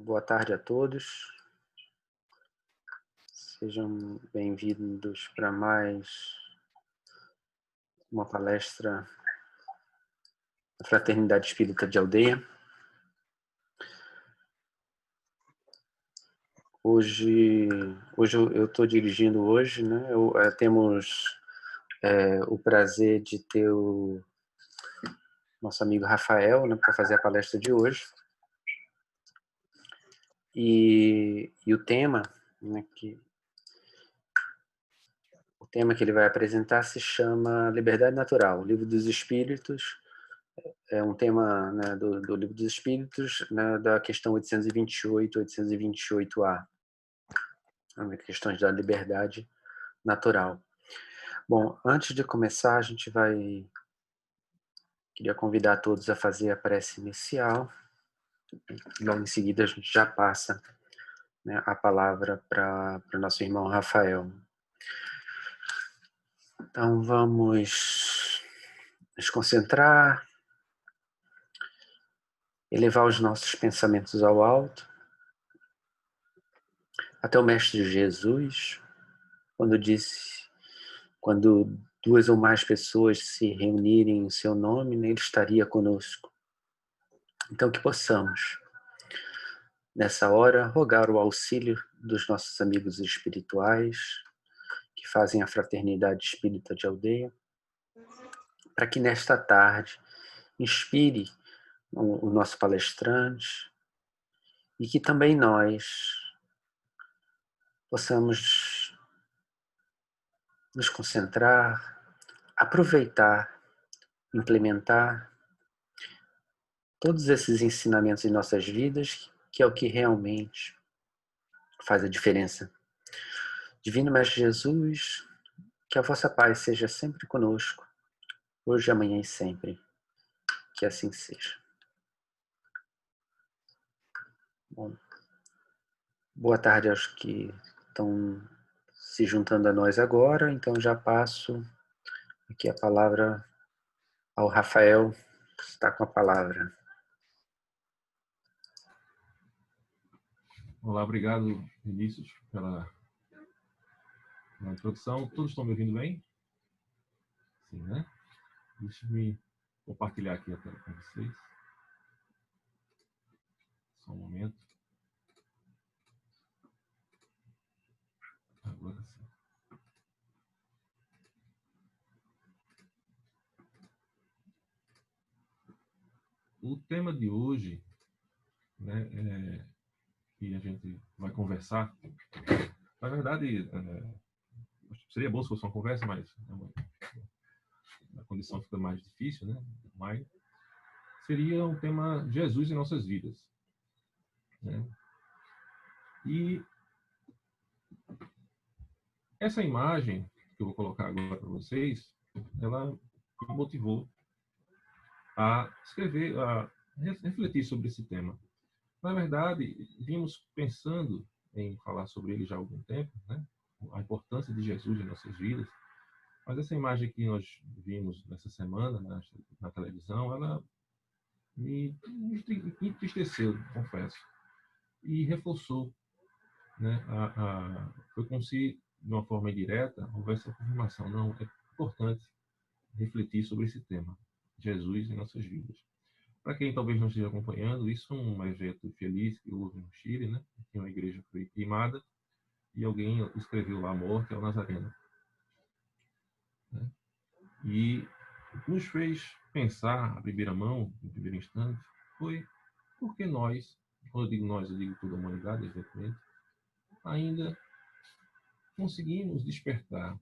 Boa tarde a todos. Sejam bem-vindos para mais uma palestra da Fraternidade Espírita de Aldeia. Hoje eu estou dirigindo hoje, né? Temos o prazer de ter o nosso amigo Rafael, né, para fazer a palestra de hoje. E o tema, né, o tema que ele vai apresentar se chama Liberdade Natural, o Livro dos Espíritos. É um tema, né, do Livro dos Espíritos, né, da questão 828, 828A, né, questões da liberdade natural. Bom, antes de começar, queria convidar todos a fazer a prece inicial. Logo em seguida, a gente já passa, né, a palavra para o nosso irmão Rafael. Então, vamos nos concentrar, elevar os nossos pensamentos ao alto, até o Mestre Jesus, quando disse: quando duas ou mais pessoas se reunirem em seu nome, ele estaria conosco. Então, que possamos, nessa hora, rogar o auxílio dos nossos amigos espirituais, que fazem a Fraternidade Espírita de Aldeia, para que nesta tarde inspire o nosso palestrante e que também nós possamos nos concentrar, aproveitar, implementar todos esses ensinamentos em nossas vidas, que é o que realmente faz a diferença. Divino Mestre Jesus, que a vossa paz seja sempre conosco, hoje, amanhã e sempre. Que assim seja. Bom, boa tarde aos que estão se juntando a nós agora. Então já passo aqui a palavra ao Rafael, que está com a palavra. Olá, obrigado, Vinícius, pela introdução. Todos estão me ouvindo bem? Sim, né? Deixa eu compartilhar aqui a tela com vocês. Só um momento. Agora sim. O tema de hoje, né, que a gente vai conversar, na verdade, seria bom se fosse uma conversa, mas a condição fica mais difícil, né? Mas seria um tema Jesus em nossas vidas, né? E essa imagem que eu vou colocar agora para vocês, ela me motivou a escrever, a refletir sobre esse tema. Na verdade, vimos pensando em falar sobre ele já há algum tempo, né? A importância de Jesus em nossas vidas. Mas essa imagem que nós vimos nessa semana na televisão, ela me entristeceu, confesso, e reforçou, né? Foi como se, de uma forma indireta, houvesse a confirmação. Não, é importante refletir sobre esse tema, Jesus em nossas vidas. Para quem talvez não esteja acompanhando, isso é um evento feliz que houve no Chile, né? Que uma igreja foi queimada e alguém escreveu lá: morte ao Nazareno, né? E o que nos fez pensar, à primeira mão, no primeiro instante, foi por que nós, quando eu digo nós, eu digo toda a humanidade, evidentemente, ainda conseguimos despertar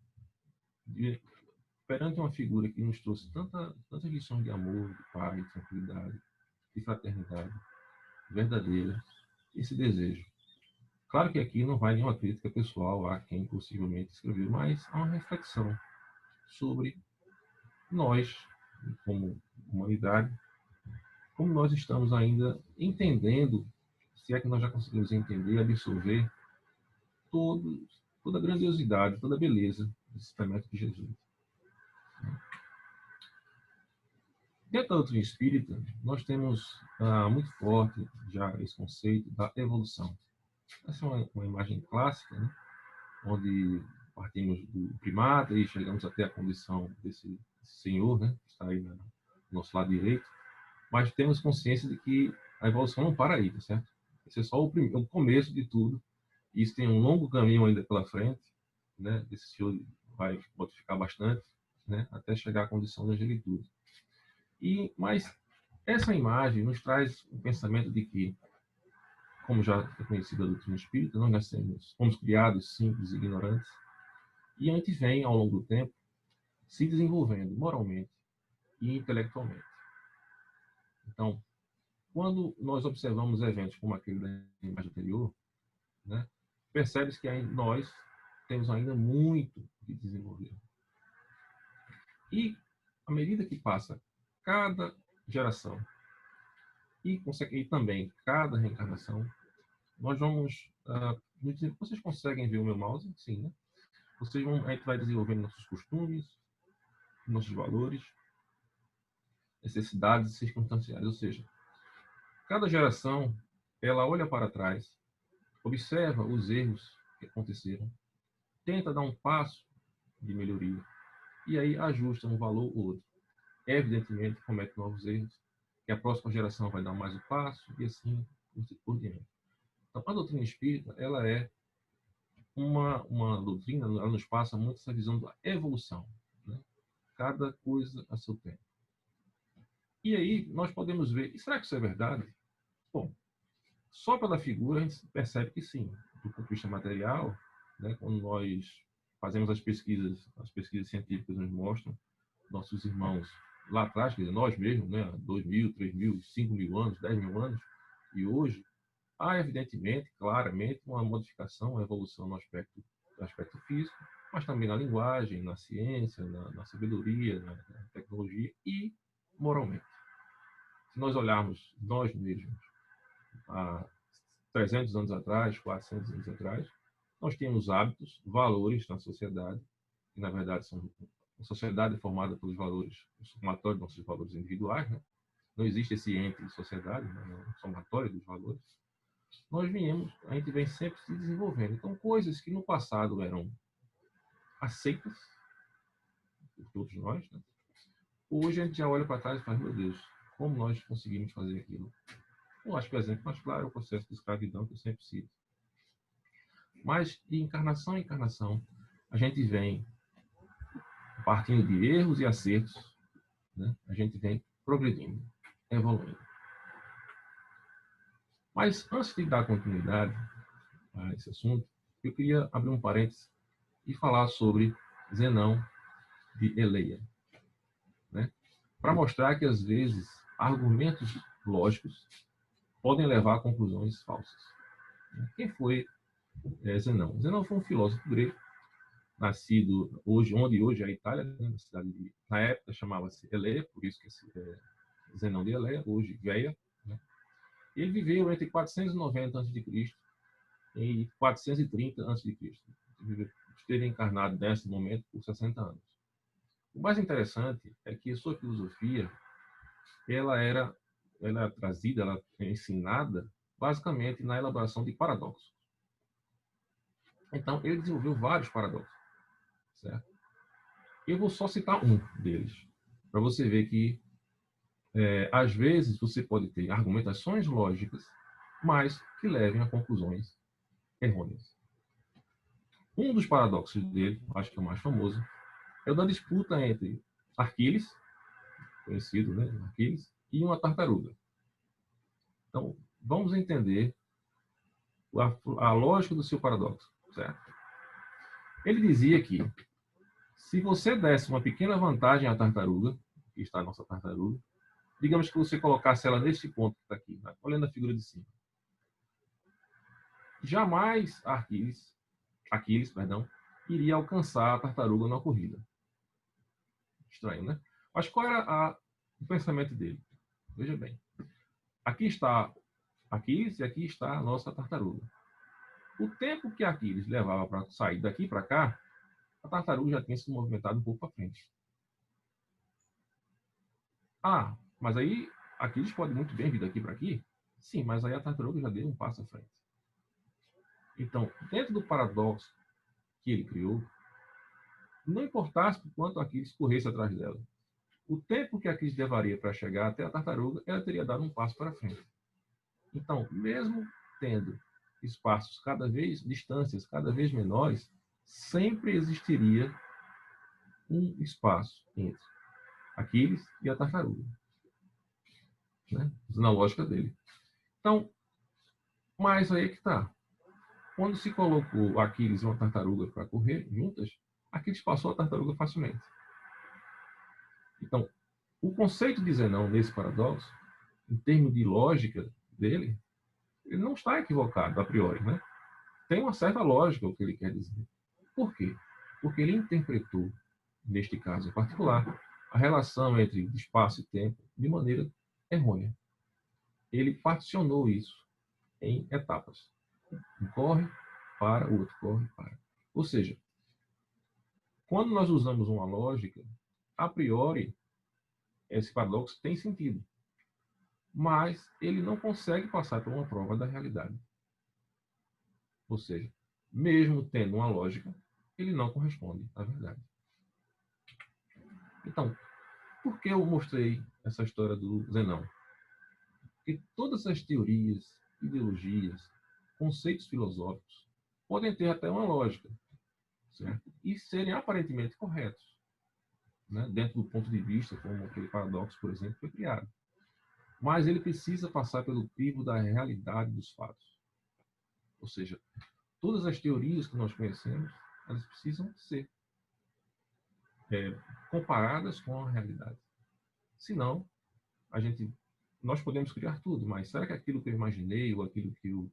perante uma figura que nos trouxe tantas lições de amor, de paz, de tranquilidade, de fraternidade verdadeira, esse desejo. Claro que aqui não vai nenhuma crítica pessoal a quem possivelmente escreveu, mas há uma reflexão sobre nós, como humanidade, como nós estamos ainda entendendo, se é que nós já conseguimos entender, absorver toda a grandiosidade, toda a beleza desse experimento de Jesus. Dentro da doutrina espírita, nós temos muito forte já esse conceito da evolução. Essa é uma imagem clássica, né? Onde partimos do primata e chegamos até a condição desse senhor, né? Que está aí no nosso lado direito. Mas temos consciência de que a evolução não para aí, tá certo? Esse é só o começo de tudo. Isso tem um longo caminho ainda pela frente, né? Esse senhor vai modificar bastante, né? Até chegar à condição da angelitude. Mas essa imagem nos traz o pensamento de que, como já é conhecido a doutrina espírita, nós nascemos, fomos criados simples e ignorantes, e a gente vem, ao longo do tempo, se desenvolvendo moralmente e intelectualmente. Então, quando nós observamos eventos como aquele da imagem anterior, né, percebe-se que nós temos ainda muito de desenvolver. E, à medida que passa cada geração e também cada reencarnação, nós vamos... vocês conseguem ver o meu mouse? Sim, né? A gente vai desenvolvendo nossos costumes, nossos valores, necessidades circunstanciais. Ou seja, cada geração, ela olha para trás, observa os erros que aconteceram, tenta dar um passo de melhoria, e aí ajusta um valor ou outro. Evidentemente, comete novos erros, que a próxima geração vai dar mais um passo, e assim por diante. Então, a doutrina espírita, ela é uma doutrina, ela nos passa muito essa visão da evolução, né? Cada coisa a seu tempo. E aí nós podemos ver, e será que isso é verdade? Bom, só pela figura a gente percebe que sim. Do ponto de vista material, né, quando nós fazemos as pesquisas científicas nos mostram, nossos irmãos lá atrás, quer dizer, nós mesmos, né, 2.000, 3.000, 5.000 anos, 10.000 anos, e hoje, há evidentemente, claramente, uma modificação, uma evolução no aspecto físico, mas também na linguagem, na ciência, na sabedoria, na tecnologia e moralmente. Se nós olharmos nós mesmos há 300 anos atrás, 400 anos atrás, nós tínhamos hábitos, valores na sociedade, que na verdade são a sociedade é formada pelos valores, o somatório dos nossos valores individuais, né? Não existe esse ente de sociedade, né? É um somatório dos valores. A gente vem sempre se desenvolvendo. Então, coisas que no passado eram aceitas por todos nós, né? Hoje a gente já olha para trás e fala, meu Deus, como nós conseguimos fazer aquilo? Eu acho que o exemplo mais claro é o processo de escravidão, que eu sempre cito. Mas, de encarnação em encarnação, a gente vem partindo de erros e acertos, né? A gente vem progredindo, evoluindo. Mas, antes de dar continuidade a esse assunto, eu queria abrir um parênteses e falar sobre Zenão de Eleia, né? Para mostrar que, às vezes, argumentos lógicos podem levar a conclusões falsas. Quem foi Zenão? Zenão foi um filósofo grego, nascido onde hoje é a Itália, né, na cidade na época chamava-se Eleia, por isso que Zenão de Eleia, hoje Veia, né? Ele viveu entre 490 a.C. e 430 a.C. Esteve encarnado nesse momento por 60 anos. O mais interessante é que a sua filosofia ela é trazida, ela é ensinada basicamente na elaboração de paradoxos. Então, ele desenvolveu vários paradoxos, certo? Eu vou só citar um deles, para você ver que, às vezes, você pode ter argumentações lógicas, mas que levem a conclusões errôneas. Um dos paradoxos dele, acho que é o mais famoso, é o da disputa entre Aquiles, conhecido, né, Aquiles, e uma tartaruga. Então, vamos entender a lógica do seu paradoxo, certo? Ele dizia que se você desse uma pequena vantagem à tartaruga, que está a nossa tartaruga, digamos que você colocasse ela neste ponto que está aqui, né, olhando a figura de cima, jamais Aquiles, iria alcançar a tartaruga na corrida. Estranho, né? Mas qual era o pensamento dele? Veja bem. Aqui está Aquiles e aqui está a nossa tartaruga. O tempo que Aquiles levava para sair daqui para cá, a tartaruga já tinha se movimentado um pouco para frente. Mas aí, Aquiles pode muito bem vir daqui para aqui? Sim, mas aí a tartaruga já deu um passo à frente. Então, dentro do paradoxo que ele criou, não importasse por quanto Aquiles corresse atrás dela. O tempo que Aquiles levaria para chegar até a tartaruga, ela teria dado um passo para frente. Então, mesmo tendo espaços distâncias cada vez menores, sempre existiria um espaço entre Aquiles e a tartaruga, né? Na lógica dele. Então, mas aí é que está. Quando se colocou Aquiles e uma tartaruga para correr juntas, Aquiles passou a tartaruga facilmente. Então, o conceito de Zenão nesse paradoxo, em termos de lógica dele, ele não está equivocado a priori, né? Tem uma certa lógica o que ele quer dizer. Por quê? Porque ele interpretou, neste caso em particular, a relação entre espaço e tempo de maneira errônea. Ele particionou isso em etapas. Um corre, para, o outro corre, para. Ou seja, quando nós usamos uma lógica, a priori, esse paradoxo tem sentido, mas ele não consegue passar por uma prova da realidade. Ou seja, mesmo tendo uma lógica, ele não corresponde à verdade. Então, por que eu mostrei essa história do Zenão? Porque todas as teorias, ideologias, conceitos filosóficos podem ter até uma lógica, certo? E serem aparentemente corretos, né? Dentro do ponto de vista como aquele paradoxo, por exemplo, foi criado. Mas ele precisa passar pelo crivo da realidade dos fatos. Ou seja, todas as teorias que nós conhecemos, elas precisam ser comparadas com a realidade. Senão, nós podemos criar tudo, mas será que aquilo que eu imaginei ou aquilo que eu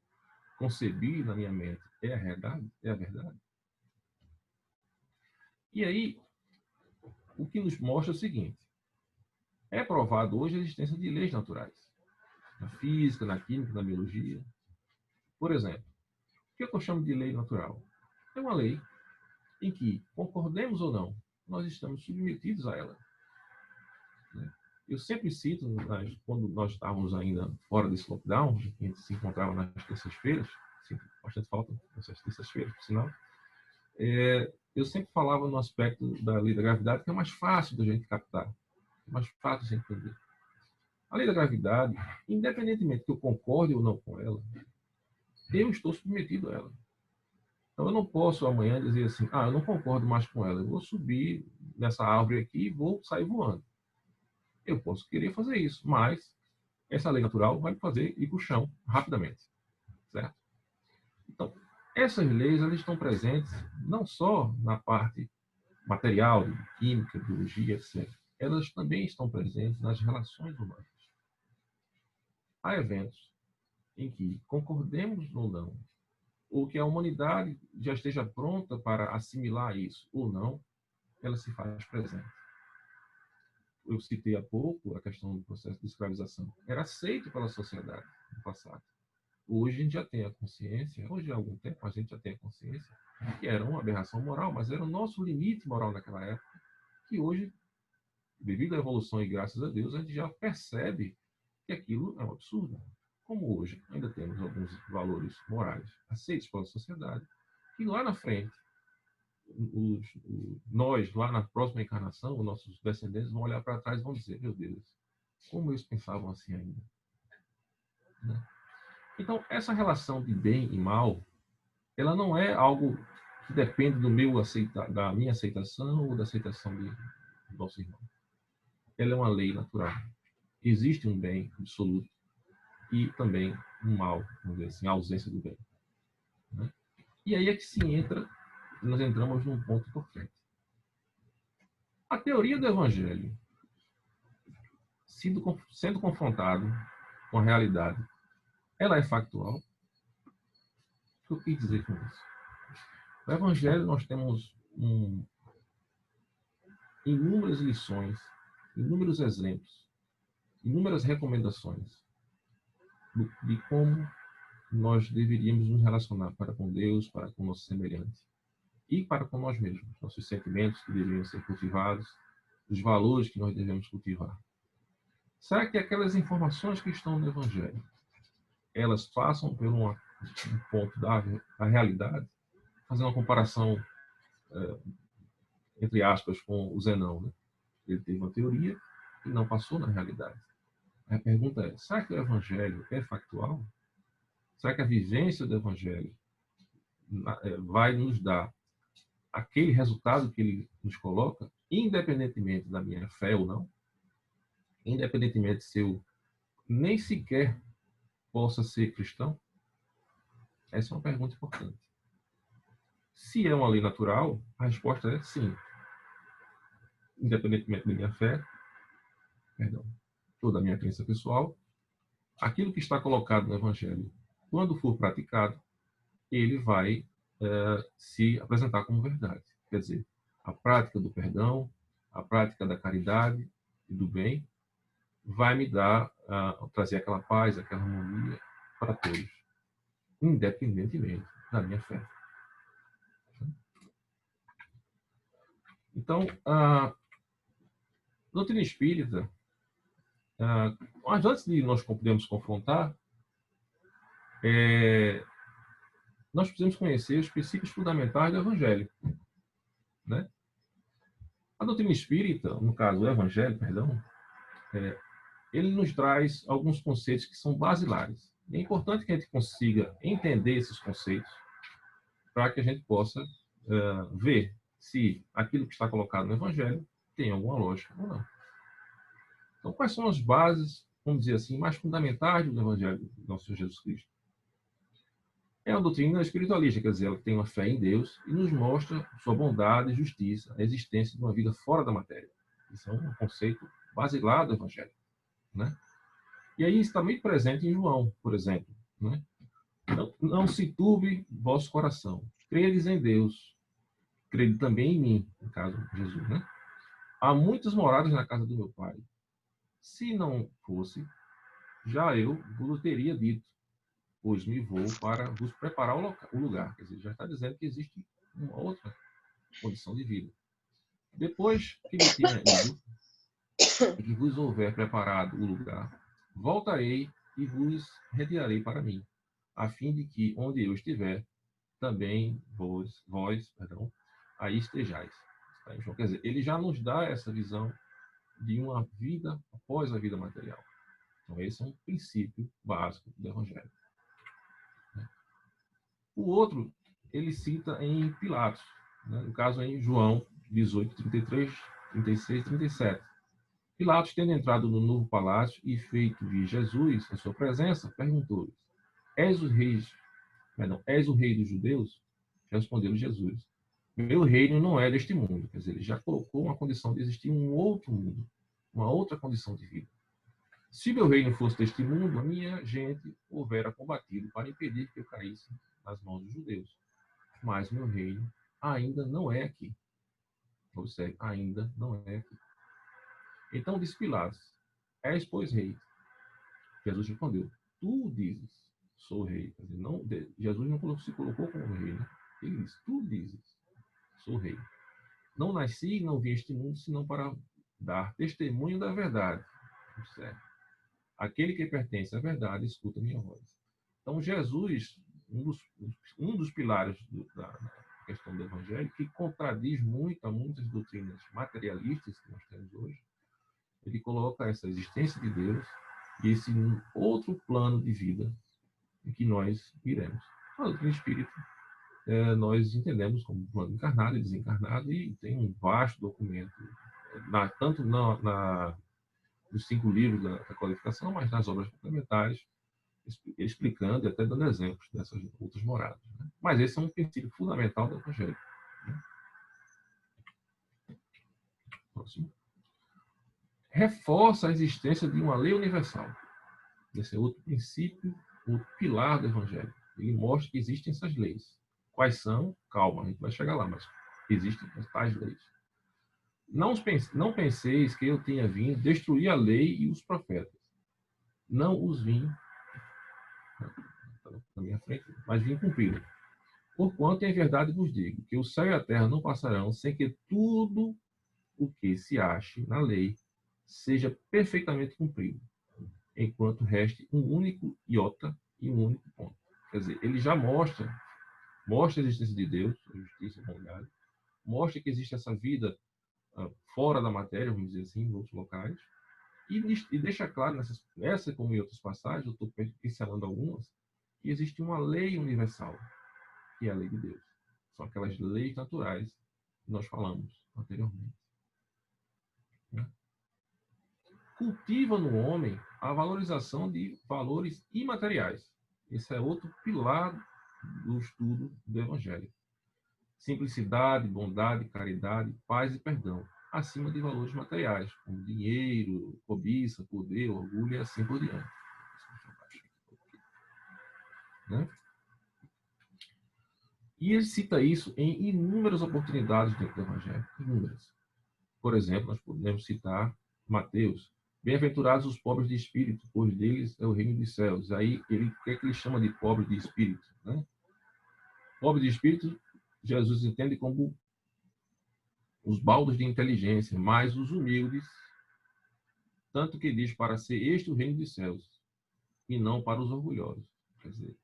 concebi na minha mente é a realidade? É a verdade? E aí, o que nos mostra é o seguinte: é provado hoje a existência de leis naturais, na física, na química, na biologia. Por exemplo, o que eu chamo de lei natural? É uma lei em que, concordemos ou não, nós estamos submetidos a ela. Eu sempre cito, quando nós estávamos ainda fora desse lockdown, a gente se encontrava nas terças-feiras, sinto bastante falta dessas terças-feiras, por sinal, eu sempre falava no aspecto da lei da gravidade, que é mais fácil da gente captar, é mais fácil de entender. A lei da gravidade, independentemente que eu concorde ou não com ela, eu estou submetido a ela. Então eu não posso amanhã dizer assim, eu não concordo mais com ela, eu vou subir nessa árvore aqui e vou sair voando. Eu posso querer fazer isso, mas essa lei natural vai me fazer ir para o chão rapidamente, certo? Então, essas leis elas estão presentes não só na parte material, de química, biologia, etc. Elas também estão presentes nas relações humanas. Há eventos em que concordemos ou não, ou que a humanidade já esteja pronta para assimilar isso ou não, ela se faz presente. Eu citei há pouco a questão do processo de escravização. Era aceito pela sociedade no passado. Hoje a gente já tem a consciência, hoje há algum tempo a gente já tem a consciência que era uma aberração moral, mas era o nosso limite moral naquela época, que hoje, devido à evolução e graças a Deus, a gente já percebe que aquilo é um absurdo. Como hoje ainda temos alguns valores morais aceitos pela sociedade, que lá na frente, nós, lá na próxima encarnação, os nossos descendentes vão olhar para trás e vão dizer, meu Deus, como eles pensavam assim ainda. Né? Então, essa relação de bem e mal, ela não é algo que depende da minha aceitação ou da aceitação do nosso irmão. Ela é uma lei natural. Existe um bem absoluto e também um mal, vamos dizer assim, a ausência do bem. Né? E aí é que nós entramos num ponto importante. A teoria do Evangelho, sendo confrontado com a realidade, ela é factual? O que eu quis dizer com isso? No Evangelho nós temos inúmeras lições, inúmeros exemplos, inúmeras recomendações de como nós deveríamos nos relacionar para com Deus, para com o nosso semelhante e para com nós mesmos, nossos sentimentos que deveriam ser cultivados, os valores que nós devemos cultivar. Será que aquelas informações que estão no Evangelho, elas passam por um ponto da realidade? Fazendo uma comparação, entre aspas, com o Zenão, né? Ele teve uma teoria e não passou na realidade. A pergunta é, será que o Evangelho é factual? Será que a vivência do Evangelho vai nos dar aquele resultado que ele nos coloca, independentemente da minha fé ou não? Independentemente se eu nem sequer possa ser cristão? Essa é uma pergunta importante. Se é uma lei natural, a resposta é sim. Independentemente da minha fé, perdão, ou da minha crença pessoal, aquilo que está colocado no Evangelho, quando for praticado, ele vai se apresentar como verdade. Quer dizer, a prática do perdão, a prática da caridade e do bem vai me dar, trazer aquela paz, aquela harmonia para todos, independentemente da minha fé. Então, a doutrina espírita, mas antes de nós podermos confrontar, nós precisamos conhecer os princípios fundamentais do Evangelho, né? A doutrina espírita, no caso o Evangelho, perdão, ele nos traz alguns conceitos que são basilares. É importante que a gente consiga entender esses conceitos para que a gente possa ver se aquilo que está colocado no Evangelho tem alguma lógica ou não. Então, quais são as bases, vamos dizer assim, mais fundamentais do Evangelho do nosso Senhor Jesus Cristo? É uma doutrina espiritualista, quer dizer, ela tem uma fé em Deus e nos mostra sua bondade e justiça, a existência de uma vida fora da matéria. Isso é um conceito basilar do Evangelho, né? E aí está muito presente em João, por exemplo, né? Não se turbe vosso coração. Credes em Deus, crede também em mim, no caso de Jesus, né? Há muitas moradas na casa do meu Pai. Se não fosse, já eu vos teria dito, pois me vou para vos preparar o lugar. Quer dizer, já está dizendo que existe uma outra condição de vida. Depois que me tenha ido, e que vos houver preparado o lugar, voltarei e vos retirarei para mim, a fim de que, onde eu estiver, também vós, aí estejais. Então, quer dizer, ele já nos dá essa visão de uma vida após a vida material. Então, esse é um princípio básico do Evangelho. O outro, ele cita em Pilatos, né? No caso em João 18, 33, 36, 37. Pilatos, tendo entrado no novo palácio e feito vir Jesus em sua presença, perguntou-lhe: És o rei dos judeus? Respondeu Jesus: Meu reino não é deste mundo. Quer dizer, ele já colocou uma condição de existir um outro mundo, uma outra condição de vida. Se meu reino fosse deste mundo, a minha gente houvera combatido para impedir que eu caísse nas mãos dos judeus. Mas meu reino ainda não é aqui. Observe, ainda não é aqui. Então disse Pilatos: És, pois, rei? Jesus respondeu: Tu dizes, sou rei. Quer dizer, não, Jesus não se colocou como rei, né? Ele disse: Tu dizes, sou rei. Não nasci e não vim a este mundo senão para dar testemunho da verdade. Certo? Aquele que pertence à verdade escuta a minha voz. Então, Jesus, um dos pilares da questão do Evangelho, que contradiz muito a muitas doutrinas materialistas que nós temos hoje, ele coloca essa existência de Deus e esse outro plano de vida em que nós iremos. A doutrina espírita, nós entendemos como plano encarnado e desencarnado, e tem um vasto documento, tanto nos 5 livros da qualificação, mas nas obras complementares, explicando e até dando exemplos dessas outras moradas. Né? Mas esse é um princípio fundamental do Evangelho. Né? Próximo. Reforça a existência de uma lei universal. Esse é outro princípio, outro pilar do Evangelho. Ele mostra que existem essas leis. Quais são? Calma, a gente vai chegar lá, mas existem tais leis. Não penseis que eu tenha vindo destruir a lei e os profetas. Não os vim na minha frente, mas vim cumprir. Porquanto em verdade vos digo que o céu e a terra não passarão sem que tudo o que se ache na lei seja perfeitamente cumprido, enquanto reste um único iota e um único ponto. Quer dizer, ele já mostra a existência de Deus, a justiça, a bondade, mostra que existe essa vida fora da matéria, vamos dizer assim, em outros locais, e deixa claro, nessa como em outras passagens, eu estou pincelando algumas, que existe uma lei universal, que é a lei de Deus. São aquelas leis naturais que nós falamos anteriormente. Né? Cultiva no homem a valorização de valores imateriais. Esse é outro pilar do estudo do Evangelho. Simplicidade, bondade, caridade, paz e perdão, acima de valores materiais, como dinheiro, cobiça, poder, orgulho e assim por diante. Né? E ele cita isso em inúmeras oportunidades dentro do Evangelho. Inúmeras. Por exemplo, nós podemos citar Mateus. Bem-aventurados os pobres de espírito, pois deles é o reino dos céus. Aí, o que é que ele chama de pobre de espírito? Né? Pobre de espírito, Jesus entende como os baldos de inteligência, mas os humildes, tanto que diz para ser este o reino dos céus, e não para os orgulhosos. Quer dizer,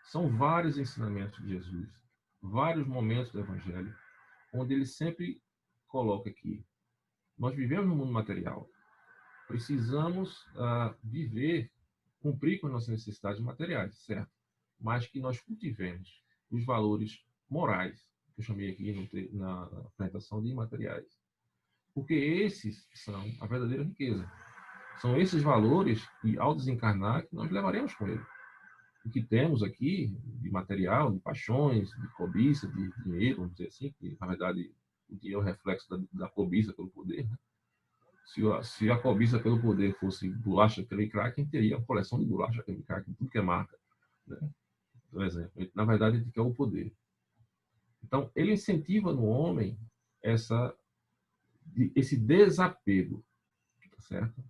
são vários ensinamentos de Jesus, vários momentos do Evangelho, onde ele sempre coloca que nós vivemos no mundo material, precisamos viver, cumprir com as nossas necessidades materiais, certo? Mas que nós cultivemos os valores morais, que eu chamei aqui na apresentação de imateriais. Porque esses são a verdadeira riqueza. São esses valores que, ao desencarnar, que nós levaremos com ele. O que temos aqui de material, de paixões, de cobiça, de dinheiro, vamos dizer assim, que na verdade o dinheiro é o reflexo da cobiça pelo poder. Né? Se a cobiça pelo poder fosse bolacha creme crack, a gente teria uma coleção de bolacha creme crack, tudo que é marca. Né? Por exemplo, na verdade, a gente quer o poder. Então, ele incentiva no homem esse desapego, tá certo?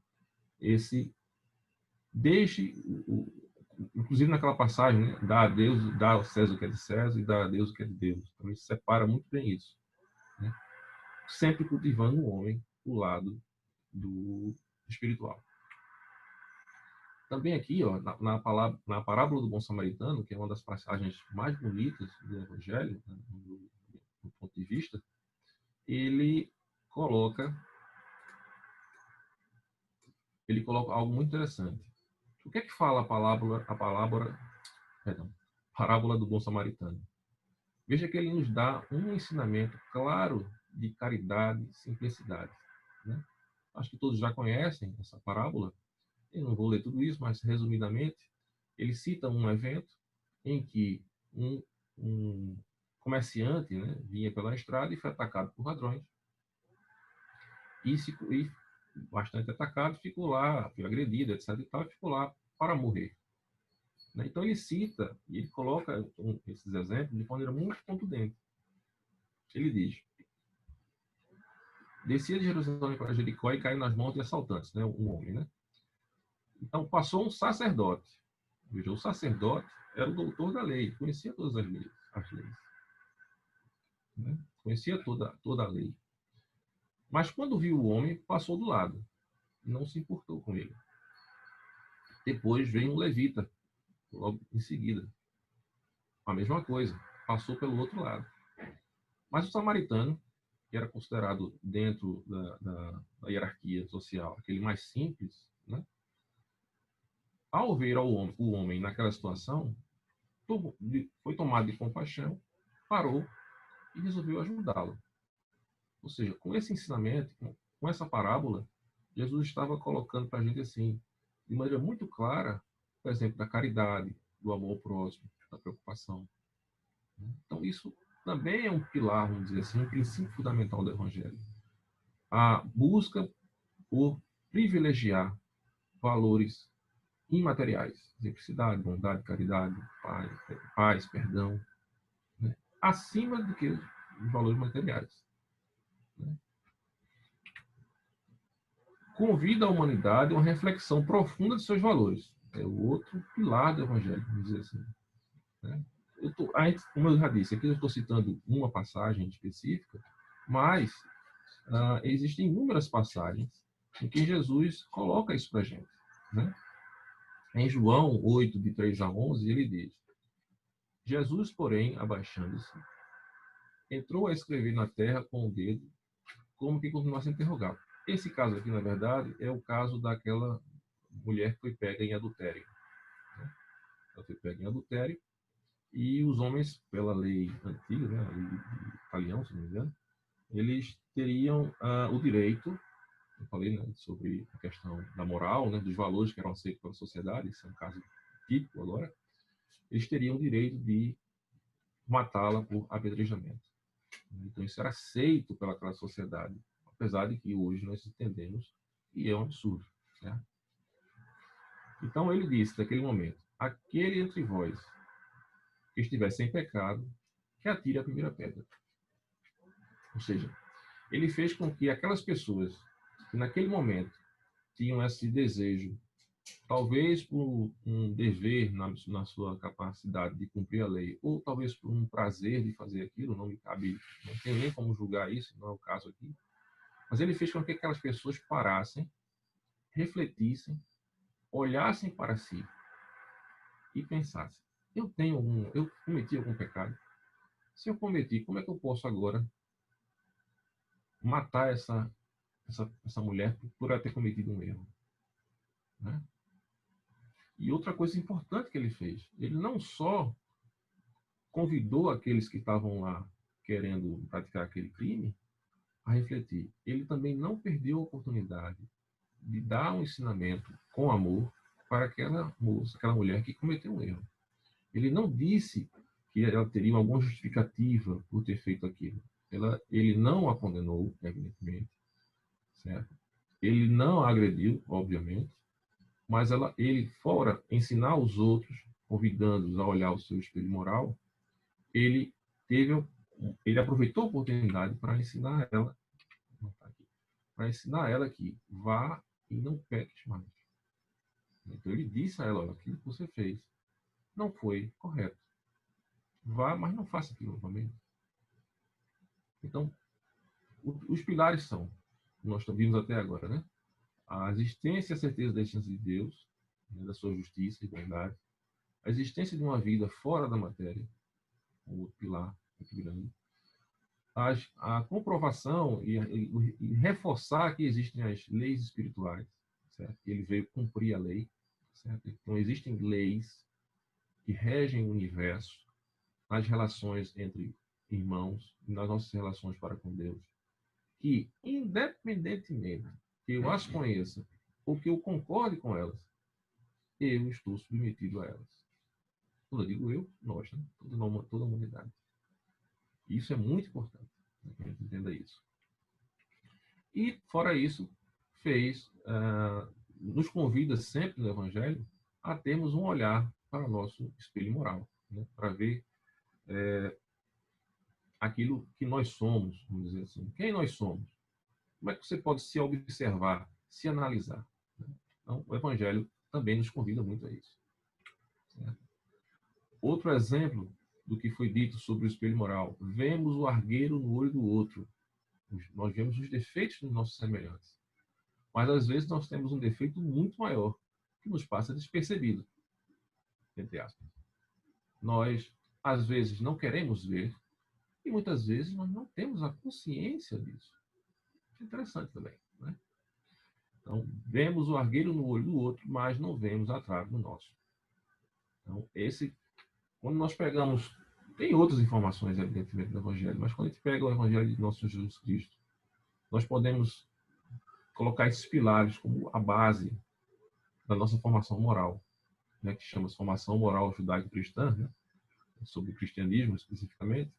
Inclusive naquela passagem, né? Dá ao César o que é de César e dá a Deus o que é de Deus. Então, ele separa muito bem isso. Né? Sempre cultivando no homem o lado do espiritual. Também aqui, ó, na parábola do bom samaritano, que é uma das passagens mais bonitas do Evangelho, né, do ponto de vista, ele coloca algo muito interessante. O que é que fala a parábola do bom samaritano? Veja que ele nos dá um ensinamento claro de caridade e simplicidade. Né? Acho que todos já conhecem essa parábola. Eu não vou ler tudo isso, mas resumidamente, ele cita um evento em que um comerciante, né, vinha pela estrada e foi atacado por ladrões. E bastante atacado, ficou lá, foi agredido, etc. e tal, ficou lá para morrer. Então ele cita e ele coloca esses exemplos de maneira muito contundente. Ele diz: descia de Jerusalém para Jericó e caiu nas mãos de assaltantes, né, um homem, né? Então passou um sacerdote. Veja, o sacerdote era o doutor da lei, conhecia todas as leis. Né? Conhecia toda a lei. Mas quando viu o homem, passou do lado. Não se importou com ele. Depois veio um levita, logo em seguida. A mesma coisa, passou pelo outro lado. Mas o samaritano, que era considerado dentro da hierarquia social aquele mais simples, né? Ao ver o homem naquela situação, foi tomado de compaixão, parou e resolveu ajudá-lo. Ou seja, com esse ensinamento, com essa parábola, Jesus estava colocando para a gente assim, de maneira muito clara, por exemplo, da caridade, do amor ao próximo, da preocupação. Então, isso também é um pilar, vamos dizer assim, um princípio fundamental do Evangelho. A busca por privilegiar valores imateriais, simplicidade, bondade, caridade, paz, perdão, né? Acima do que os valores materiais. Né? Convida a humanidade a uma reflexão profunda de seus valores. É o outro pilar do Evangelho, vamos dizer assim. Né? Como eu já disse, aqui eu estou citando uma passagem específica, mas existem inúmeras passagens em que Jesus coloca isso para a gente, né? Em João 8, de 3 a 11, ele diz: Jesus, porém, abaixando-se, entrou a escrever na terra com o dedo, como que continuasse a interrogar. Esse caso aqui, na verdade, é o caso daquela mulher que foi pega em adultério, né? Ela foi pega em adultério, e os homens, pela lei antiga, né, a lei de Italião, se não me engano, eles teriam o direito, eu falei, né, sobre a questão da moral, né, dos valores que eram aceitos pela sociedade, isso é um caso típico agora, eles teriam o direito de matá-la por apedrejamento. Então isso era aceito pelaquela sociedade, apesar de que hoje nós entendemos que é um absurdo, certo? Então ele disse, naquele momento: aquele entre vós que estiver sem pecado, que atire a primeira pedra. Ou seja, ele fez com que aquelas pessoas que naquele momento tinham esse desejo, talvez por um dever na sua capacidade de cumprir a lei, ou talvez por um prazer de fazer aquilo, não me cabe, não tem nem como julgar isso, não é o caso aqui, mas ele fez com que aquelas pessoas parassem, refletissem, olhassem para si e pensassem: eu cometi algum pecado? Se eu cometi, como é que eu posso agora matar essa mulher por ela ter cometido um erro, né? E outra coisa importante que ele fez, ele não só convidou aqueles que estavam lá querendo praticar aquele crime a refletir, ele também não perdeu a oportunidade de dar um ensinamento com amor para aquela moça, aquela mulher que cometeu um erro. Ele não disse que ela teria alguma justificativa por ter feito aquilo. Ele não a condenou, evidentemente, certo? Ele não a agrediu, obviamente, mas ele, fora ensinar os outros, convidando-os a olhar o seu espelho moral, ele ele aproveitou a oportunidade para ensinar ela, para ensinar ela que vá e não peques mais. Então ele disse a ela: olha, aquilo que você fez não foi correto. Vá, mas não faça aquilo novamente. Então, os pilares são, nós vimos até agora, né? A existência e a certeza da existência de Deus, né, da sua justiça e verdade, a existência de uma vida fora da matéria, o outro pilar muito grande, a comprovação e reforçar que existem as leis espirituais, certo? Ele veio cumprir a lei, certo? Então existem leis que regem o universo, nas relações entre irmãos, nas nossas relações para com Deus, que independentemente que eu as conheça ou que eu concorde com elas, eu estou submetido a elas. Quando eu digo eu, nós, né? Toda a humanidade. Isso é muito importante, né, que a gente entenda isso. E, fora isso, nos convida sempre no Evangelho a termos um olhar para o nosso espelho moral, né, para ver aquilo que nós somos, vamos dizer assim. Quem nós somos? Como é que você pode se observar, se analisar, né? Então, o Evangelho também nos convida muito a isso, certo? Outro exemplo do que foi dito sobre o espelho moral: vemos o argueiro no olho do outro. Nós vemos os defeitos dos nossos semelhantes. Mas, às vezes, nós temos um defeito muito maior, que nos passa despercebido, entre aspas. Nós, às vezes, não queremos ver, e muitas vezes nós não temos a consciência disso. Isso é interessante também, né? Então, vemos o argueiro no olho do outro, mas não vemos a trave no nosso. Então, quando nós pegamos, tem outras informações, evidentemente, do Evangelho, mas quando a gente pega o Evangelho de nosso Jesus Cristo, nós podemos colocar esses pilares como a base da nossa formação moral, né, que chama-se formação moral judaico-cristã, né, sobre o cristianismo especificamente.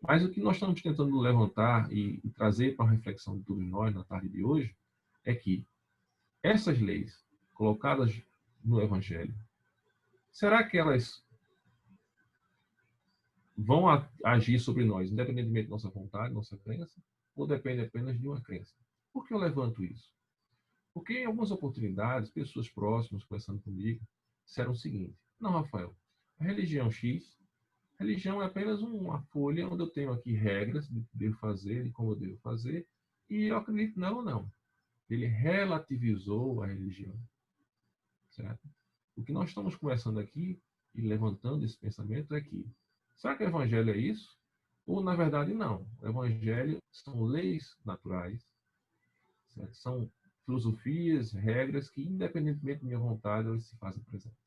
Mas o que nós estamos tentando levantar e trazer para a reflexão de todos nós na tarde de hoje é que essas leis colocadas no Evangelho, será que elas vão agir sobre nós, independentemente da nossa vontade, nossa crença, ou depende apenas de uma crença? Por que eu levanto isso? Porque em algumas oportunidades, pessoas próximas, conversando comigo, disseram o seguinte: não, Rafael, a religião X, religião é apenas uma folha onde eu tenho aqui regras do que devo fazer e como eu devo fazer, e eu acredito não ou não. ele relativizou a religião, certo? O que nós estamos conversando aqui e levantando esse pensamento é que, será que o evangelho é isso? Ou, na verdade, não. O evangelho são leis naturais, certo? São filosofias, regras que, independentemente da minha vontade, elas se fazem presentes.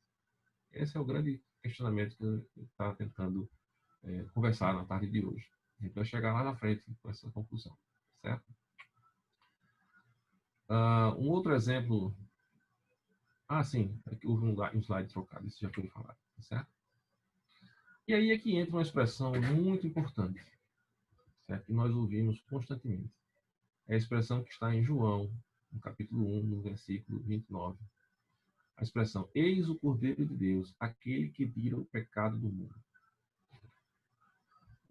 Esse é o grande questionamento que eu estava tentando conversar na tarde de hoje. A gente vai chegar lá na frente com essa conclusão, certo? Um outro exemplo... sim, aqui houve um slide trocado, isso já foi falado, certo? E aí é que entra uma expressão muito importante, certo? Que nós ouvimos constantemente. É a expressão que está em João, no capítulo 1, no versículo 29. A expressão, eis o Cordeiro de Deus, aquele que tira o pecado do mundo.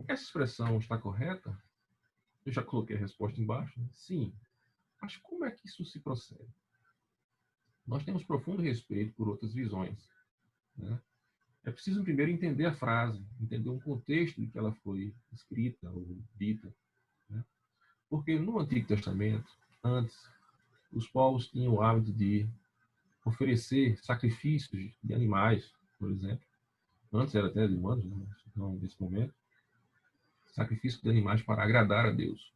Essa expressão está correta? Eu já coloquei a resposta embaixo. Né? Sim. Mas como é que isso se procede? Nós temos profundo respeito por outras visões. Né? É preciso primeiro entender a frase, entender o contexto em que ela foi escrita ou dita. Né? Porque no Antigo Testamento, antes, os povos tinham o hábito de oferecer sacrifícios de animais, por exemplo. Antes era até de humanos, né? Não nesse momento. Sacrifício de animais para agradar a Deus.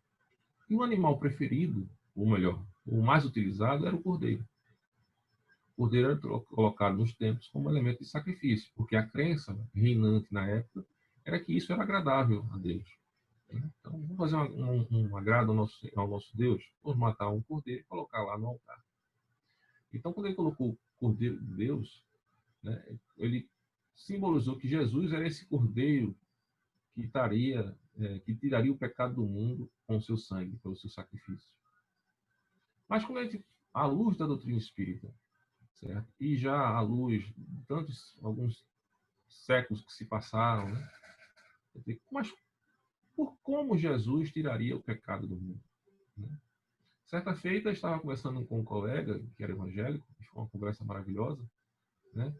E o animal preferido, ou melhor, o mais utilizado era o cordeiro. O cordeiro era colocado nos templos como elemento de sacrifício, porque a crença reinante na época era que isso era agradável a Deus. Então, vamos fazer um agrado ao nosso Deus, vamos matar um cordeiro e colocar lá no altar. Então, quando ele colocou o Cordeiro de Deus, né, ele simbolizou que Jesus era esse cordeiro que tiraria o pecado do mundo com o seu sangue, pelo seu sacrifício. Mas quando a gente, à luz da doutrina espírita, certo? E já à luz de alguns séculos que se passaram, né? Mas por como Jesus tiraria o pecado do mundo? Né? Certa feita, eu estava conversando com um colega que era evangélico, que foi uma conversa maravilhosa, né?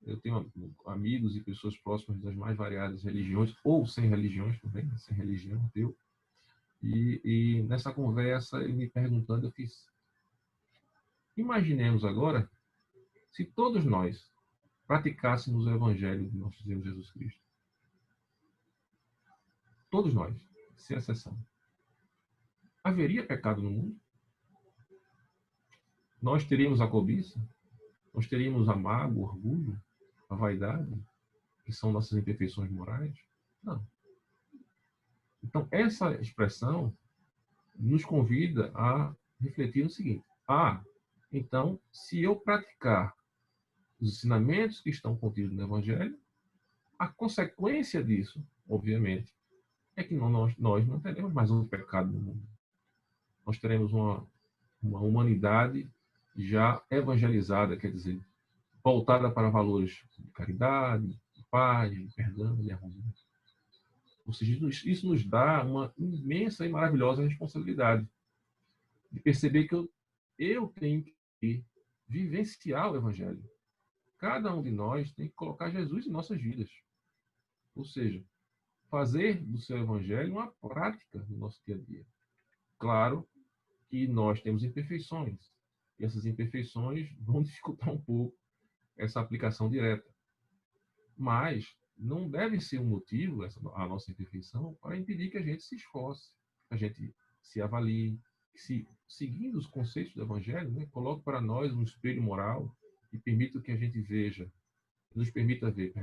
Eu tenho amigos e pessoas próximas das mais variadas religiões, ou sem religiões também, sem religião, ateu. E nessa conversa, ele me perguntando, eu fiz... Imaginemos agora se todos nós praticássemos o evangelho de nosso Senhor Jesus Cristo. Todos nós, sem exceção. Haveria pecado no mundo? Nós teríamos a cobiça? Nós teríamos a mágoa, o orgulho, a vaidade, que são nossas imperfeições morais? Não. Então, essa expressão nos convida a refletir no seguinte. Então, se eu praticar os ensinamentos que estão contidos no Evangelho, a consequência disso, obviamente, é que nós não teremos mais um pecado no mundo. Nós teremos uma humanidade já evangelizada, quer dizer, voltada para valores de caridade, de paz, de perdão, de harmonia. Ou seja, isso nos dá uma imensa e maravilhosa responsabilidade de perceber que eu tenho que vivenciar o Evangelho. Cada um de nós tem que colocar Jesus em nossas vidas. Ou seja, fazer do seu Evangelho uma prática no nosso dia a dia. Claro que nós temos imperfeições. E essas imperfeições vão dificultar um pouco essa aplicação direta. Mas não deve ser um motivo, a nossa imperfeição, para impedir que a gente se esforce, que a gente se avalie, que seguindo os conceitos do Evangelho, né, coloque para nós um espelho moral e permita que a gente nos permita ver,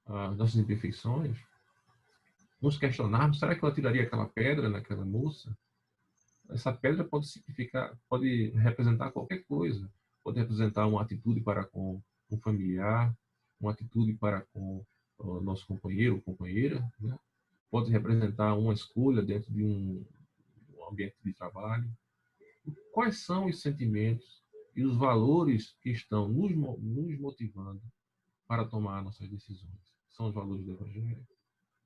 as nossas imperfeições, nos questionarmos, será que eu atiraria aquela pedra naquela moça? Essa pedra pode representar qualquer coisa. Pode representar uma atitude para com um familiar, uma atitude para com o nosso companheiro ou companheira, né? Pode representar uma escolha dentro de um ambiente de trabalho. Quais são os sentimentos e os valores que estão nos motivando para tomar nossas decisões? São os valores do Evangelho?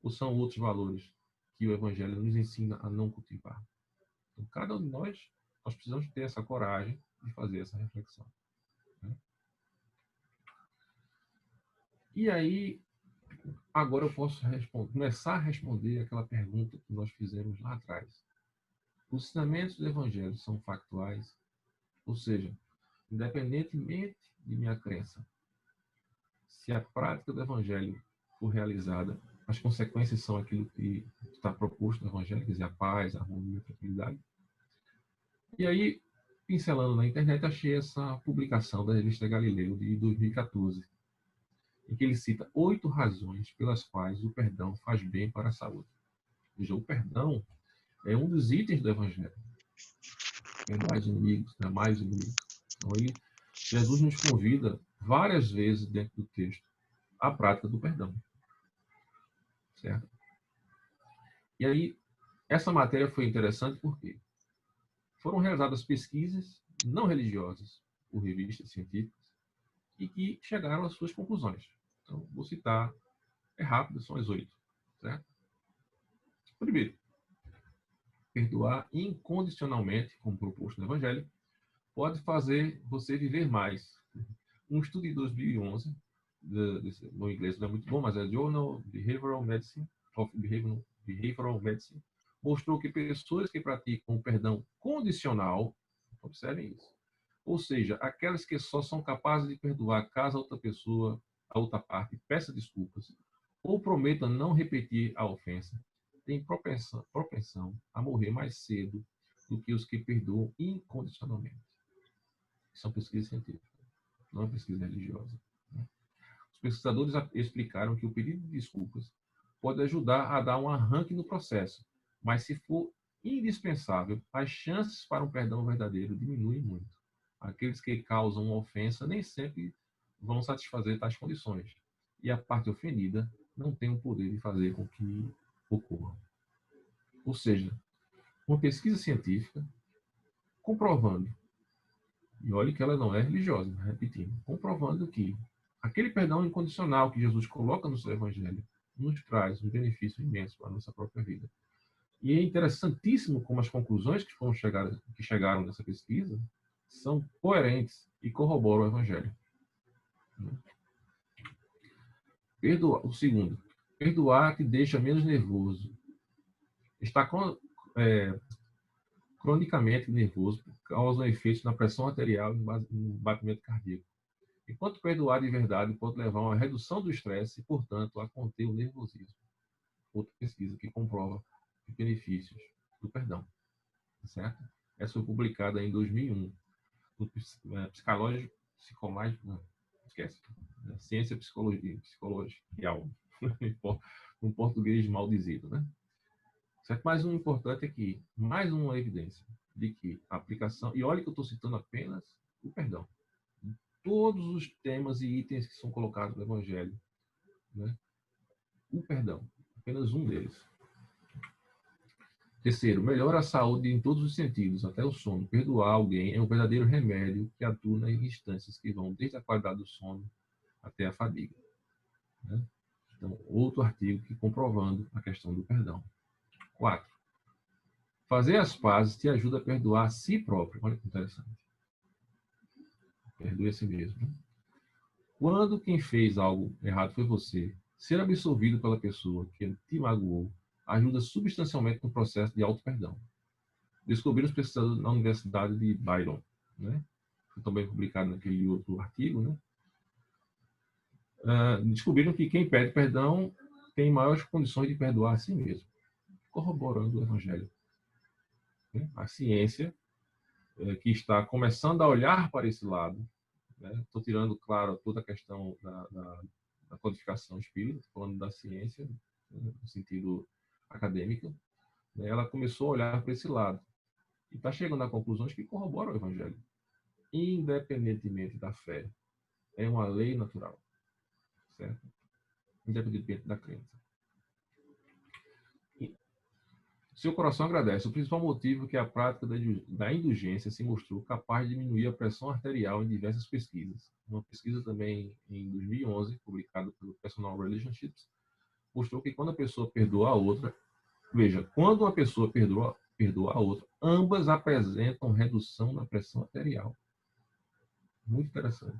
Ou são outros valores que o Evangelho nos ensina a não cultivar? Então, cada um de nós precisamos ter essa coragem de fazer essa reflexão. Né? E aí, agora eu posso começar a responder aquela pergunta que nós fizemos lá atrás. Os ensinamentos do Evangelho são factuais? Ou seja, independentemente de minha crença, se a prática do Evangelho for realizada, as consequências são aquilo que está proposto no Evangelho, quer dizer, a paz, a harmonia, a tranquilidade. E aí, pincelando na internet, achei essa publicação da revista Galileu de 2014, em que ele cita 8 razões pelas quais o perdão faz bem para a saúde. Ou seja, o perdão é um dos itens do Evangelho. Perdoar os inimigos, amar os inimigos. Então, Jesus nos convida várias vezes dentro do texto à prática do perdão. Certo? E aí, essa matéria foi interessante porque foram realizadas pesquisas não religiosas por revistas científicas e que chegaram às suas conclusões. Então, vou citar, é rápido, são as 8. Certo? Primeiro, perdoar incondicionalmente, como proposto no Evangelho, pode fazer você viver mais. Um estudo de 2011, no inglês não é muito bom, mas é Journal Behavioral Medicine, Behavioral Medicine, mostrou que pessoas que praticam o perdão condicional, observem isso, ou seja, aquelas que só são capazes de perdoar caso a outra pessoa, a outra parte, peça desculpas, ou prometa não repetir a ofensa, têm propensão a morrer mais cedo do que os que perdoam incondicionalmente. São pesquisas científicas, não é pesquisa religiosa. Os pesquisadores explicaram que o pedido de desculpas pode ajudar a dar um arranque no processo, mas se for indispensável, as chances para um perdão verdadeiro diminuem muito. Aqueles que causam uma ofensa nem sempre vão satisfazer tais condições, e a parte ofendida não tem o poder de fazer com que ocorra. Ou seja, uma pesquisa científica comprovando, e olhe que ela não é religiosa, repetindo, comprovando que aquele perdão incondicional que Jesus coloca no seu Evangelho nos traz um benefício imenso para a nossa própria vida. E é interessantíssimo como as conclusões que chegaram nessa pesquisa são coerentes e corroboram o Evangelho. O segundo, perdoar te deixa menos nervoso. Está cronicamente nervoso causa efeitos na pressão arterial e no batimento cardíaco. Enquanto perdoar de verdade pode levar a uma redução do estresse e, portanto, a conter o nervosismo. Outra pesquisa que comprova os benefícios do perdão. Certo? Essa foi publicada em 2001 no Ciência Psicological, um português maldizido, né? Certo? Mas o importante é que, mais uma evidência de que a aplicação, e olha que eu estou citando apenas o perdão, todos os temas e itens que são colocados no Evangelho, né? O perdão, apenas um deles. Terceiro, melhora a saúde em todos os sentidos, até o sono. Perdoar alguém é um verdadeiro remédio que atua nas instâncias que vão desde a qualidade do sono até a fadiga. Né? Então, outro artigo que comprovando a questão do perdão. 4. Fazer as pazes te ajuda a perdoar a si próprio. Olha que interessante. Perdoe a si mesmo. Né? Quando quem fez algo errado foi você, ser absolvido pela pessoa que te magoou ajuda substancialmente no processo de auto-perdão. Descobriram os pesquisadores na Universidade de Byron, né? Foi também publicado naquele outro artigo, né? Descobriram que quem pede perdão tem maiores condições de perdoar a si mesmo, corroborando o Evangelho. Né? A ciência, que está começando a olhar para esse lado, estou tirando, claro, toda a questão da codificação espírita, falando da ciência, né, no sentido acadêmico, né, ela começou a olhar para esse lado e está chegando a conclusões que corroboram o Evangelho, independentemente da fé. É uma lei natural, certo? Independentemente da crença. E seu coração agradece. O principal motivo é que a prática da indulgência se mostrou capaz de diminuir a pressão arterial em diversas pesquisas. Uma pesquisa também em 2011, publicada pelo Personal Relationships, mostrou que quando a pessoa perdoa a outra, veja, quando uma pessoa perdoa a outra, ambas apresentam redução na pressão arterial. Muito interessante.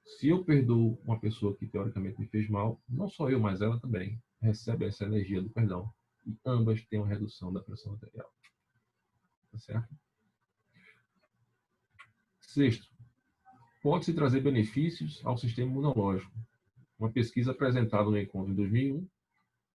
Se eu perdoo uma pessoa que teoricamente me fez mal, não só eu, mas ela também recebe essa energia do perdão. E ambas têm uma redução da pressão arterial. Tá certo? Sexto, pode-se trazer benefícios ao sistema imunológico. Uma pesquisa apresentada no encontro em 2001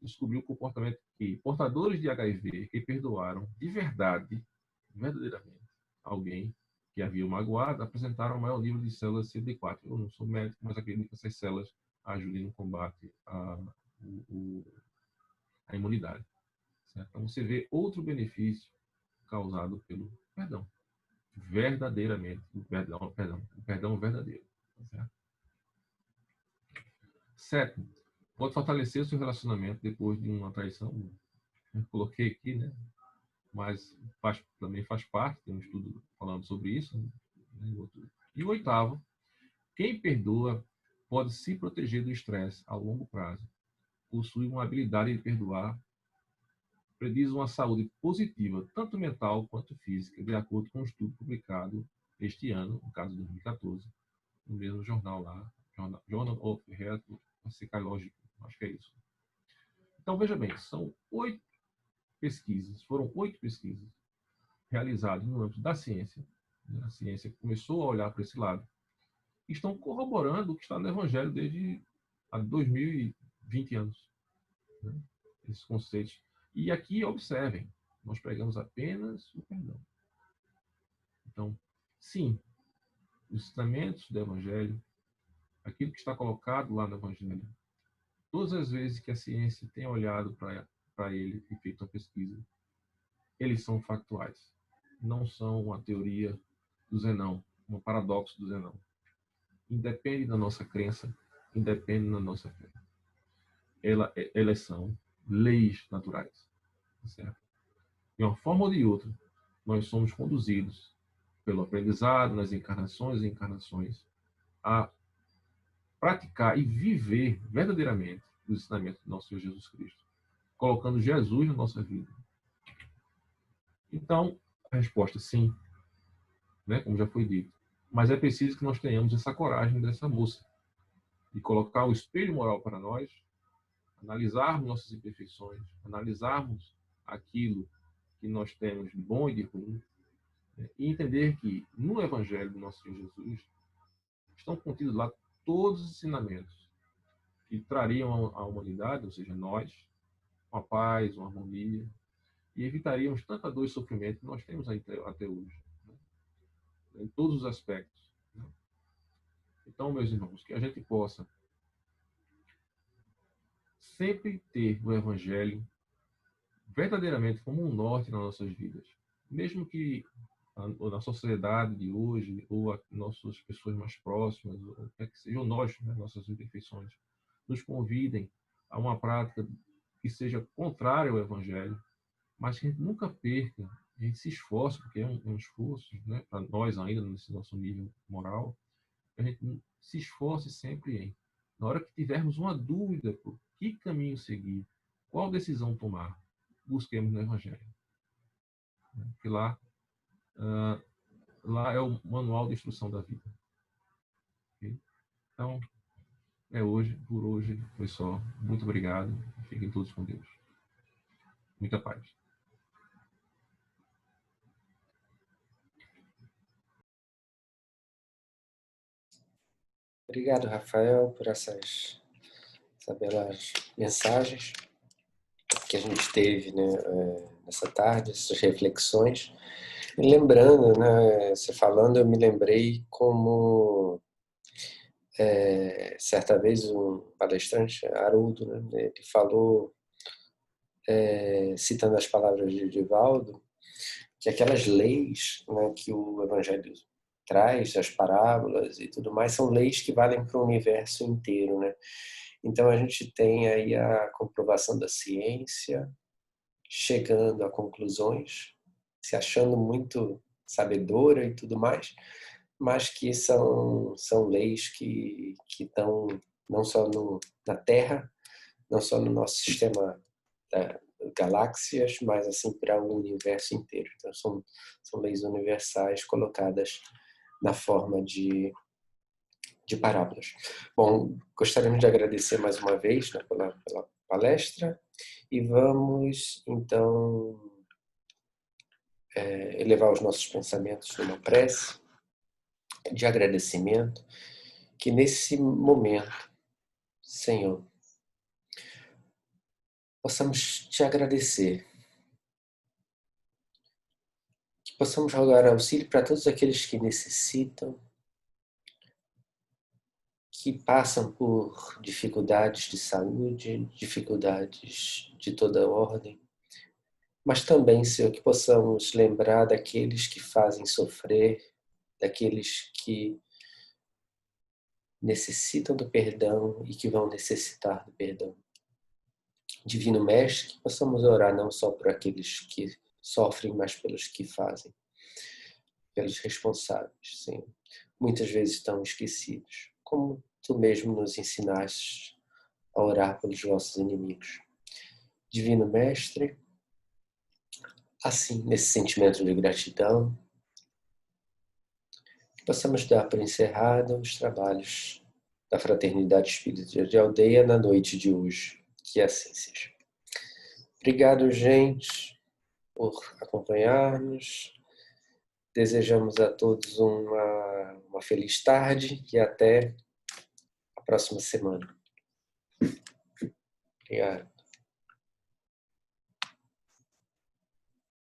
descobriu o comportamento que portadores de HIV que perdoaram de verdade, verdadeiramente, alguém que havia magoado, apresentaram maior nível de células CD4. Eu não sou médico, mas acredito que essas células ajudem no combate à imunidade. Certo? Então, você vê outro benefício causado pelo perdão. Verdadeiramente. O perdão verdadeiro. Certo? Sétimo, pode fortalecer o seu relacionamento depois de uma traição. Eu coloquei aqui, né? Mas também faz parte, tem um estudo falando sobre isso. Né? E o oitavo, quem perdoa pode se proteger do estresse a longo prazo. Possui uma habilidade de perdoar, prediz uma saúde positiva, tanto mental quanto física, de acordo com um estudo publicado este ano, no caso de 2014, no mesmo jornal lá, Journal of Health Psychology, acho que é isso. Então, veja bem, foram 8 pesquisas realizadas no âmbito da ciência. A ciência começou a olhar para esse lado. E estão corroborando o que está no Evangelho desde há 2020 anos. Né? Esses conceitos. E aqui, observem, nós pregamos apenas o perdão. Então, sim, os ensinamentos do Evangelho, aquilo que está colocado lá no Evangelho, todas as vezes que a ciência tem olhado para ele e feito uma pesquisa, eles são factuais. Não são uma teoria do Zenão, um paradoxo do Zenão. Independe da nossa crença, independe da nossa fé. Elas são leis naturais. Certo? De uma forma ou de outra, nós somos conduzidos pelo aprendizado, nas encarnações e encarnações, a praticar e viver verdadeiramente os ensinamentos do nosso Senhor Jesus Cristo, colocando Jesus na nossa vida. Então, a resposta é sim, né? Como já foi dito. Mas é preciso que nós tenhamos essa coragem dessa moça, de colocar o espelho moral para nós, analisarmos nossas imperfeições, analisarmos aquilo que nós temos de bom e de ruim, né? E entender que no Evangelho do nosso Senhor Jesus estão contidos lá todos os ensinamentos que trariam à humanidade, ou seja, nós, uma paz, uma harmonia, e evitaríamos tanta dor e sofrimento que nós temos até hoje, né? Em todos os aspectos. Né? Então, meus irmãos, que a gente possa sempre ter o Evangelho verdadeiramente como um norte nas nossas vidas. Mesmo que na sociedade de hoje, ou nossas pessoas mais próximas, ou que sejam nós, né, nossas imperfeições, nos convidem a uma prática que seja contrária ao Evangelho, mas que a gente nunca perca, a gente se esforce, porque é um esforço, né, para nós ainda, nesse nosso nível moral, a gente se esforce sempre em, na hora que tivermos uma dúvida por que caminho seguir, qual decisão tomar, busquemos no Evangelho. Porque lá é o manual de instrução da vida. Okay? Então, por hoje foi só. Muito obrigado. Fiquem todos com Deus. Muita paz. Obrigado, Rafael, por essas belas mensagens que a gente teve, né, nessa tarde, essas reflexões. E lembrando, né, você falando, eu me lembrei como certa vez um palestrante, Haroldo, né, ele falou, citando as palavras de Divaldo, que aquelas leis, né, que o Evangelho traz, as parábolas e tudo mais, são leis que valem para o universo inteiro, né? Então a gente tem aí a comprovação da ciência, chegando a conclusões, se achando muito sabedora e tudo mais, mas que são leis que estão não só na Terra, não só no nosso sistema galáxias, mas assim para o universo inteiro. Então são leis universais colocadas na forma de parábolas. Bom, gostaríamos de agradecer mais uma vez, né, pela palestra, e vamos então elevar os nossos pensamentos numa prece, de agradecimento, que nesse momento, Senhor, possamos te agradecer, que possamos rogar auxílio para todos aqueles que necessitam, que passam por dificuldades de saúde, dificuldades de toda ordem, mas também, Senhor, que possamos lembrar daqueles que fazem sofrer, daqueles que necessitam do perdão e que vão necessitar do perdão. Divino Mestre, que possamos orar não só por aqueles que sofrem, mas pelos que fazem, pelos responsáveis, Senhor. Muitas vezes estão esquecidos, como Tu mesmo nos ensinaste a orar pelos vossos inimigos. Divino Mestre, assim, nesse sentimento de gratidão, que possamos dar por encerrado os trabalhos da Fraternidade Espírita de Aldeia na noite de hoje. Que assim seja. Obrigado, gente, por acompanhar-nos. Desejamos a todos uma feliz tarde e até a próxima semana. Obrigado.